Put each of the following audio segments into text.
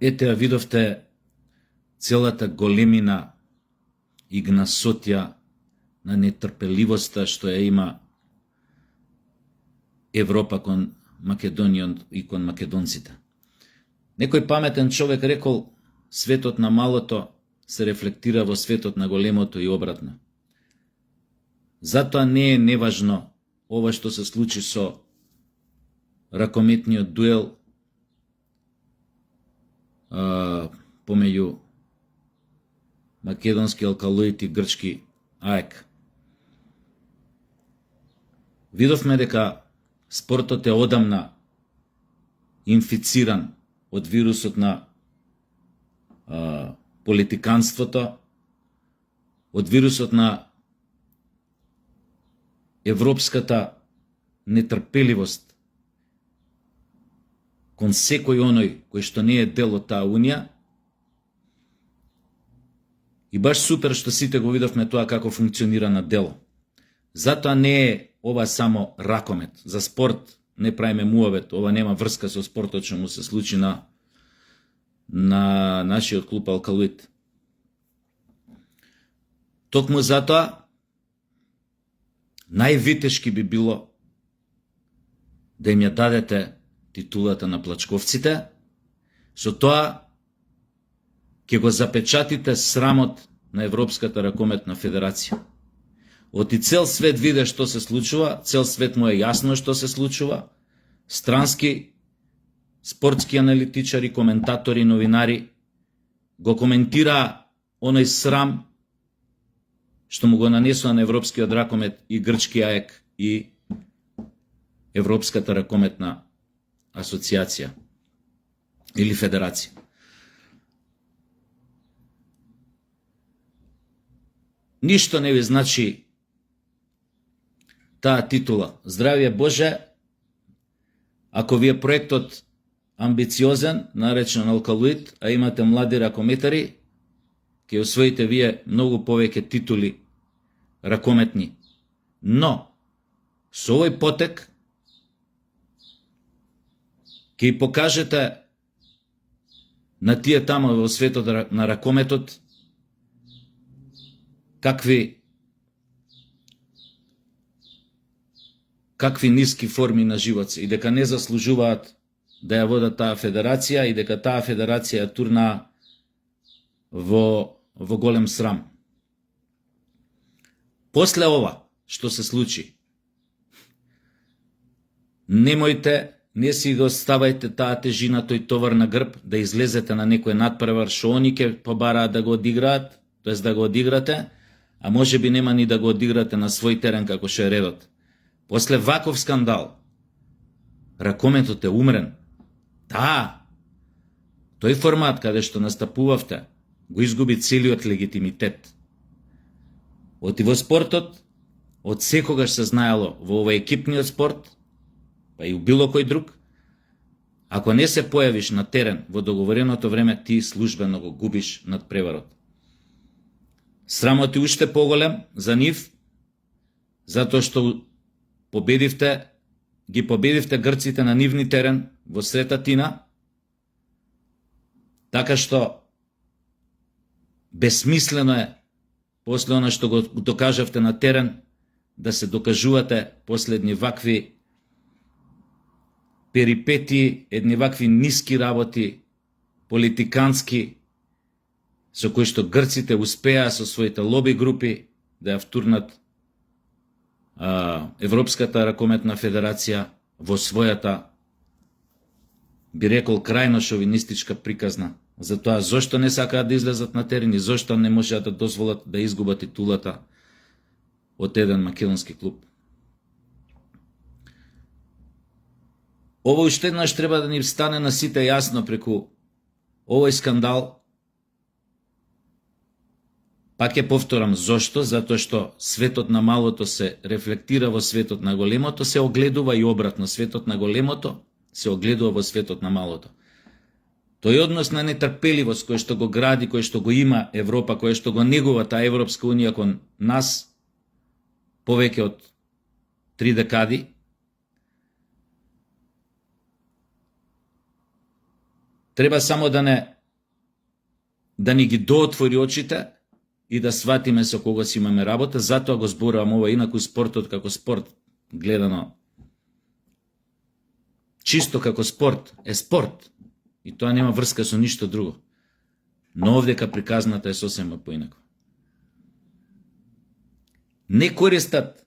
Ете ја видовте целата големина и гнасотја на нетрпеливоста што ја има Европа кон Македонија и кон македонците. Некој паметен човек рекол, светот на малото се рефлектира во светот на големото и обратно. Затоа не е неважно ова што се случи со ракометниот дуел помеѓу македонски Алкалоид и грчки АЕК. Видовме дека спортот е одамна инфициран од вирусот на политиканството, од вирусот на европската нетрпеливост кон секој оној кој што не е дел од таа унија. И баш супер што сите го видовме тоа како функционира на дело. Затоа не е ова само ракомет. За спорт не правиме муавет, ова нема врска со спортот што му се случи на нашиот клуб Алкалоид. Токму затоа највитешки би било да им ја дадете титулата на плачковците, со тоа ќе го запечатите срамот на Европската ракометна федерација. Оти цел свет виде што се случува, цел свет му е јасно што се случува, странски спортски аналитичари, коментатори, новинари го коментираа оној срам што му го нанесува на Европскиот ракомет и грчки АЕК и Европската ракометна асоциација или федерација. Ништо не ви значи таа титула. Здравје Боже, ако ви е проектот амбициозен, наречен Алкалоид, а имате млади ракометари, ќе освоите вие многу повеќе титули ракометни. Но, со овој потек, ќе и покажете на тие тама во светот на ракометот какви ниски форми на живот се и дека не заслужуваат да ја водат таа федерација и дека таа федерација ја турна во голем срам. После ова што се случи, немојте, не си го ставајте таа тежина, тој товар на грб, да излезете на некој надпревар што они ќе побараат да го одиграат, тоест да го одиграте, а може би нема ни да го одиграте на свој терен како што е редот. После ваков скандал, ракометот е умрен. Тој формат каде што настапувавте го изгуби целиот легитимитет. Оти во спортот, од секогаш се знаело во овој екипниот спорт, па и у било кој друг, ако не се појавиш на терен во договореното време, ти службено го губиш над преварот. Срамот е уште поголем за нив, затоа што ги победивте грците на нивни терен во Света Тина, така што безсмислено е после она што го докажавте на терен да се докажувате после едни вакви перипети, едни вакви ниски работи, политикански, со кои што грците успеа со своите лоби групи да ја втурнат Европската ракометна федерација во својата, би рекол, крајно шовинистичка приказна за тоа зошто не сакаат да излезат на терен и зошто не можеат да дозволат да изгубат титулата од еден македонски клуб. Ово уште еднаш треба да ни стане на сите јасно преку овој скандал. Пак ќе повторам зошто, затоа што светот на малото се рефлектира во светот на големото, се огледува и обратно. Светот на големото се огледува во светот на малото. Тој однос на нетрпеливост кој што го гради, кој што го има Европа, кој што го негува таа Европска унија кон нас повеќе од 3 декади, треба само да не да ни ги доотвори очите и да сватиме со кого си имаме работа. Затоа го зборувам ова, инаку спортот како спорт гледано чисто како спорт е спорт и тоа нема врска со ништо друго. Но овдека приказната е сосема поинако. Не користат,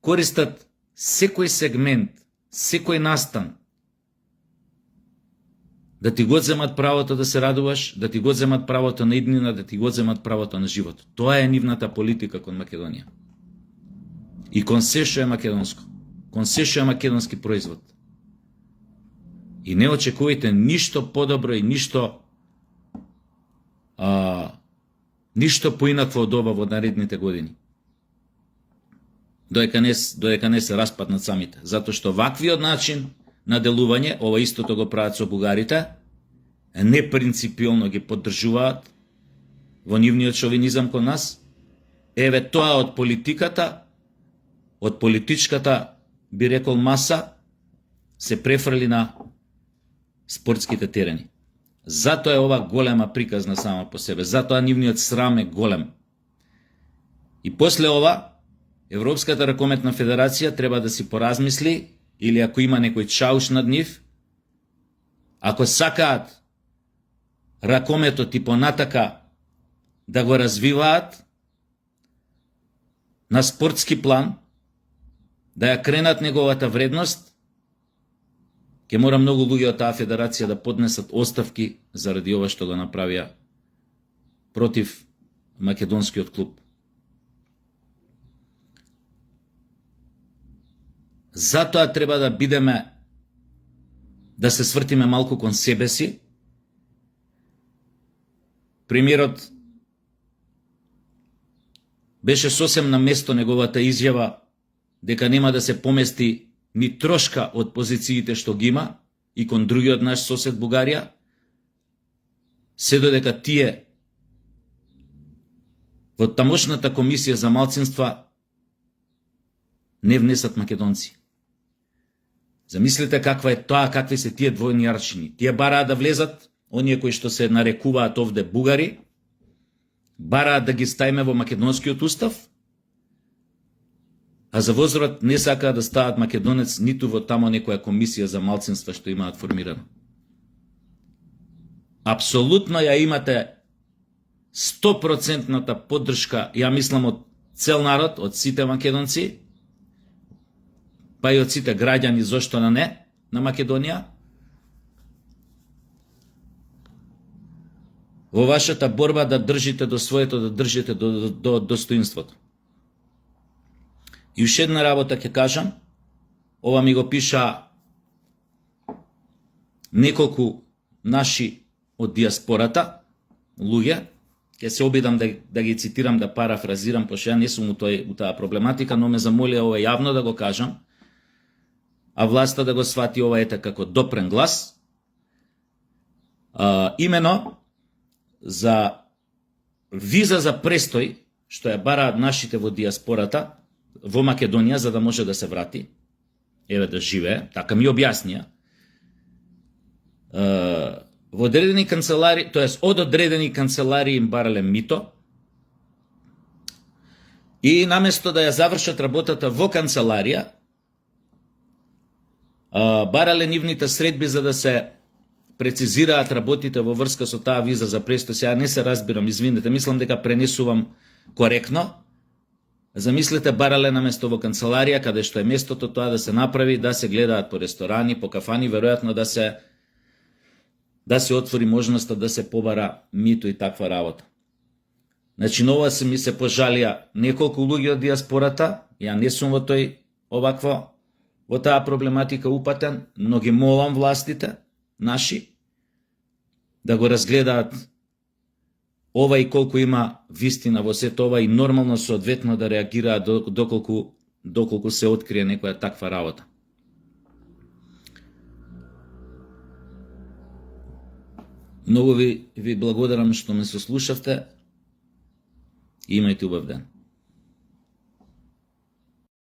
користат секој сегмент, секој настан да ти го земат правото да се радуваш, да ти го земат правото на иднина, да ти го земат правото на живот. Тоа е нивната политика кон Македонија. И кон се што е македонско. Кон се што е македонски производ. И не очекувајте ништо подобро и ништо поинакво од ова во наредните години. Доека не се распаднат самите. Затоа што ваквиот начин на делување, ова истото го прават со бугарите, не принципиално ги поддржуваат во нивниот шовинизам кон нас. Еве тоа од политиката, од политичката, би рекол, маса, се префрли на спортските терени. Затоа е ова голема приказна сама по себе. Затоа нивниот срам е голем. И после ова, Европската ракометна федерација треба да си поразмисли, или ако има некој чауш над нив, ако сакаат ракометот и понатака да го развиваат на спортски план, да ја кренат неговата вредност, ќе мора многу луѓе од таа федерација да поднесат оставки заради ова што го направија против македонскиот клуб. Затоа треба да бидеме, да се свртиме малку кон себе си. Премиерот беше сосем на место неговата изјава дека нема да се помести ни трошка од позициите што ги има и кон другиот наш сосед Бугарија, се додека тие во тамошната комисија за малцинства не внесат македонци. Замислете каква е тоа, какви се тие двојни аршини. Тие бараат да влезат, оние кои што се нарекуваат овде бугари, бараат да ги ставиме во македонскиот устав, а за возраст не сакаат да стават македонец ниту во тамо некоја комисија за малцинства што имаат формирано. Апсолутно ја имате 100% поддршка, ја мислам, од цел народ, од сите македонци, па и од сите граѓани, зошто не, на Македонија, во вашата борба да држите до своето, да држите до достоинството. И уште една работа ќе кажам, ова ми го пиша неколку наши од диаспората, луѓе, ќе се обидам да ги цитирам, да парафразирам, пошто ја не сум у таа проблематика, но ме замолија ова јавно да го кажам, а власта да го свати ова ете како допрен глас, имено за виза за престој, што ја бараат нашите во диаспората, во Македонија, за да може да се врати, еве да живее, така ми објаснија, во одредени канцелари, тоест од одредени канцелари им барале мито, и наместо да ја завршат работата во канцеларија, барале нивните средби за да се прецизираат работите во врска со таа виза за престој. Сега не се разбирам, извинете, мислам дека пренесувам коректно. Замислете, барале наместо во канцеларија, каде што е местото тоа да се направи, да се гледаат по ресторани, по кафани, веројатно да се отвори можноста да се побара мито и таква работа. Значи, нова се ми се пожалија неколку луѓе од диаспората, ја не сум во во таа проблематика упатен, но ги молам властите наши да го разгледаат ова и колку има вистина во сето ова и нормално соодветно да реагираат доколку се открие некоја таква работа. Многу ви благодарам што ме сослушавте и имајте убав ден.